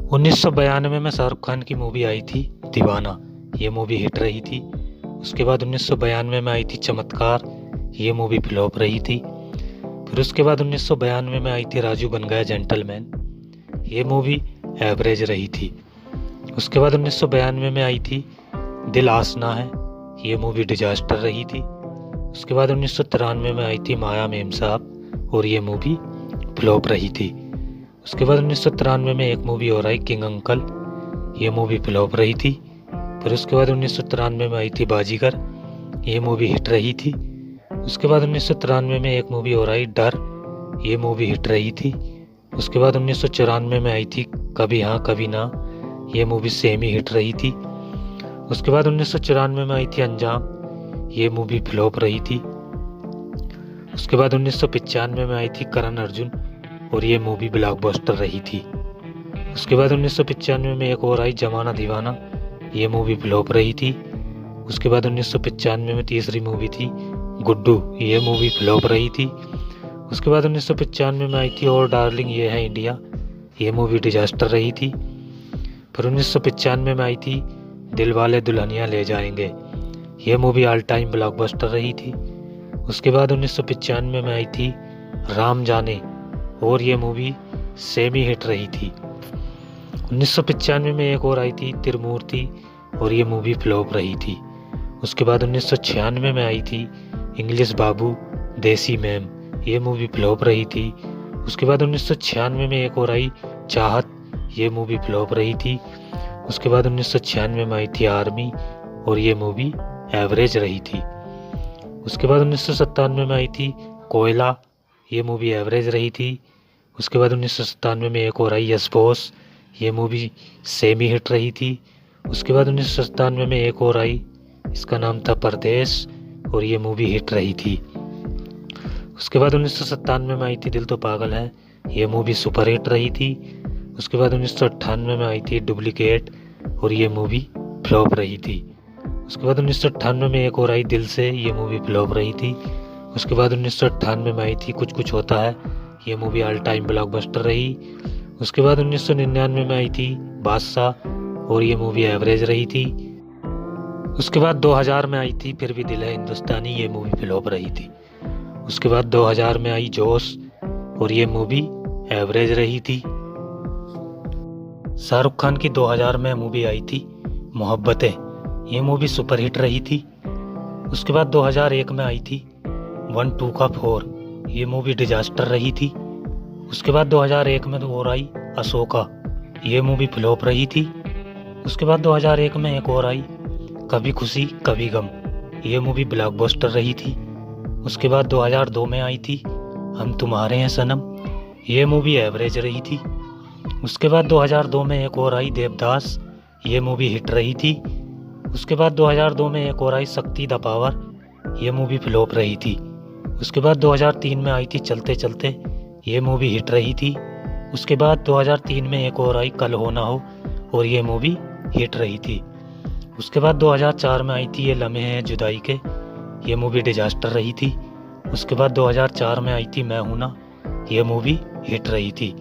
1992 में शाहरुख खान की मूवी आई थी दीवाना। ये मूवी हिट रही थी। उसके बाद 1992 में आई थी चमत्कार। ये मूवी फ्लॉप रही थी। फिर उसके बाद 1992 में आई थी राजू बन गया जेंटलमैन। ये मूवी एवरेज रही थी। उसके बाद 1992 में आई थी दिल आसना है। ये मूवी डिजास्टर रही थी। उसके बाद 1993 में आई थी माया मेम साहब और ये मूवी फ्लॉप रही थी। उसके बाद 1993 में एक मूवी और आई किंग अंकल। ये मूवी फ्लॉप रही थी। फिर उसके बाद 1993 में आई थी बाजीगर। ये मूवी हिट रही थी। उसके बाद 1993 में एक मूवी और आई डर। ये मूवी हिट रही थी। उसके बाद 1994 में आई थी कभी हाँ कभी ना। ये मूवी सेमी हिट रही थी। उसके बाद 1994 में आई थी अंजाम। ये मूवी फ्लॉप रही थी। उसके बाद 1995 में आई थी करण अर्जुन और ये मूवी ब्लॉकबस्टर रही थी। उसके बाद 1995 में एक और आई जमाना दीवाना। ये मूवी फ्लॉप रही थी। उसके बाद 1995 में तीसरी मूवी थी गुड्डू। ये मूवी फ्लॉप रही थी। उसके बाद 1995 में आई थी और डार्लिंग ये है इंडिया। ये मूवी डिजास्टर रही थी। फिर 1995 में आई थी दिलवाले दुल्हनिया ले जाएंगे। ये मूवी ऑल टाइम ब्लॉकबस्टर रही थी। उसके बाद 1995 में आई थी राम जाने और ये मूवी सेमी हिट रही थी। 1995 में एक और आई थी त्रिमूर्ति और ये मूवी फ्लॉप रही थी। उसके बाद 1996 में आई थी इंग्लिश बाबू देसी मैम। ये मूवी फ्लॉप रही थी। उसके बाद 1996 में एक और आई चाहत। ये मूवी फ्लॉप रही थी। उसके बाद 1996 में आई थी आर्मी और ये मूवी एवरेज रही थी। उसके बाद 1997 में आई थी कोयला। ये मूवी एवरेज रही थी। उसके बाद 1997 में एक और आई यस बॉस। ये मूवी सेमी हिट रही थी। उसके बाद 1997 में एक और आई, इसका नाम था परदेश और ये मूवी हिट रही थी। उसके बाद 1997 में आई थी दिल तो पागल है। ये मूवी सुपर हिट रही थी। उसके बाद 1998 में आई थी डुप्लीकेट और ये मूवी फ्लॉप रही थी। उसके बाद 1998 में एक और आई दिल से। ये मूवी फ्लॉप रही थी। उसके बाद 1998 में आई थी कुछ कुछ होता है। ये मूवी ऑल टाइम ब्लॉकबस्टर रही। उसके बाद 1999 में आई थी बादशाह और ये मूवी एवरेज रही थी। उसके बाद 2000 में आई थी फिर भी दिल है हिंदुस्तानी। ये मूवी फ्लॉप रही थी। उसके बाद 2000 में आई जोश और ये मूवी एवरेज रही थी। शाहरुख खान की 2000 में मूवी आई थी मोहब्बतें। ये मूवी सुपर हिट रही थी। उसके बाद 2001 में आई थी 1 2 का 4। ये मूवी डिजास्टर रही थी। उसके बाद 2001 में और आई अशोका। ये मूवी फ्लॉप रही थी। उसके बाद 2001 में एक और आई कभी खुशी कभी गम। ये मूवी ब्लॉकबस्टर रही थी। उसके बाद 2002 में आई थी हम तुम्हारे हैं सनम। ये मूवी एवरेज रही थी। उसके बाद 2002 में एक और आई देवदास। ये मूवी हिट रही थी। उसके बाद 2002 में एक और आई शक्ति द पावर। ये मूवी फ्लॉप रही थी। उसके बाद 2003 में आई थी चलते चलते। ये मूवी हिट रही थी। उसके बाद 2003 में एक और आई कल हो ना हो और ये मूवी हिट रही थी। उसके बाद 2004 में आई थी ये लम्हे हैं जुदाई के। ये मूवी डिजास्टर रही थी। उसके बाद 2004 में आई थी मैं हूं ना। ये मूवी हिट रही थी।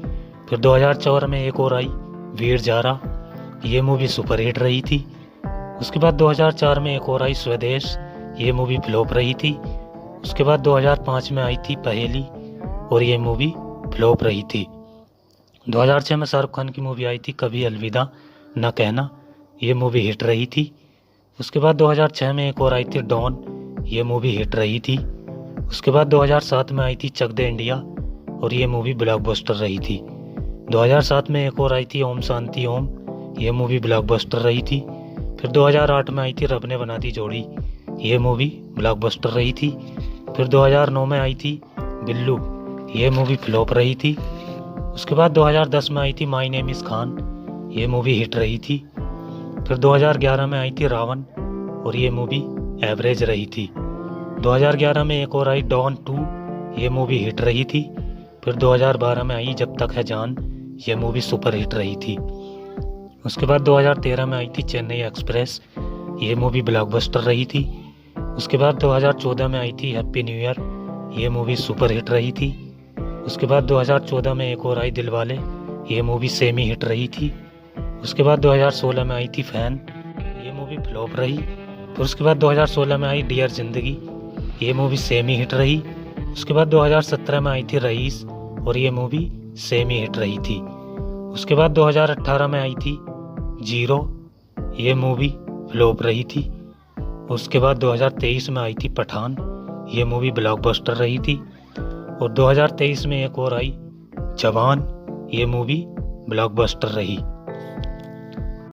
फिर 2004 में एक और आई वीर जारा। ये मूवी सुपर हिट रही थी। उसके बाद 2004 में एक और आई स्वदेश। ये मूवी फ्लॉप रही थी। उसके बाद 2005 में आई थी पहेली और ये मूवी फ्लॉप रही थी। 2006 में शाहरुख खान की मूवी आई थी कभी अलविदा न कहना। ये मूवी हिट रही थी। उसके बाद 2006 में एक और आई थी डॉन। ये मूवी हिट रही थी। उसके बाद 2007 में आई थी चक दे इंडिया और ये मूवी ब्लॉकबस्टर रही थी। 2007 में एक और आई थी ओम शांति ओम। ये मूवी ब्लॉकबस्टर रही थी। फिर 2008 में आई थी रब ने बना दी जोड़ी। ये मूवी ब्लॉकबस्टर रही थी। फिर 2009 में आई थी बिल्लू। ये मूवी फ्लॉप रही थी। उसके बाद 2010 में आई थी माय नेम इज खान। ये मूवी हिट रही थी। फिर 2011 में आई थी रावण और ये मूवी एवरेज रही थी। 2011 में एक और आई डॉन 2। ये मूवी हिट रही थी। फिर 2012 में आई जब तक है जान। ये मूवी सुपर हिट रही थी। उसके बाद 2013 में आई थी चेन्नई एक्सप्रेस। ये मूवी ब्लॉकबस्टर रही थी। उसके बाद 2014 में आई थी हैप्पी न्यू ईयर। ये मूवी सुपर हिट रही थी। उसके बाद 2014 में एक और आई दिलवाले। ये मूवी सेमी हिट रही थी। उसके बाद 2016 में आई थी फैन, ये मूवी फ्लॉप रही। फिर उसके बाद 2016 में आई डियर जिंदगी, ये मूवी सेमी हिट रही। उसके बाद 2017 में आई थी रईस और ये मूवी सेमी हिट रही थी। उसके बाद 2018 में आई थी जीरो, ये मूवी फ्लॉप रही थी। उसके बाद 2023 में आई थी पठान, ये मूवी ब्लॉकबस्टर रही थी। और 2023 में एक और आई जवान, ये मूवी ब्लॉकबस्टर रही।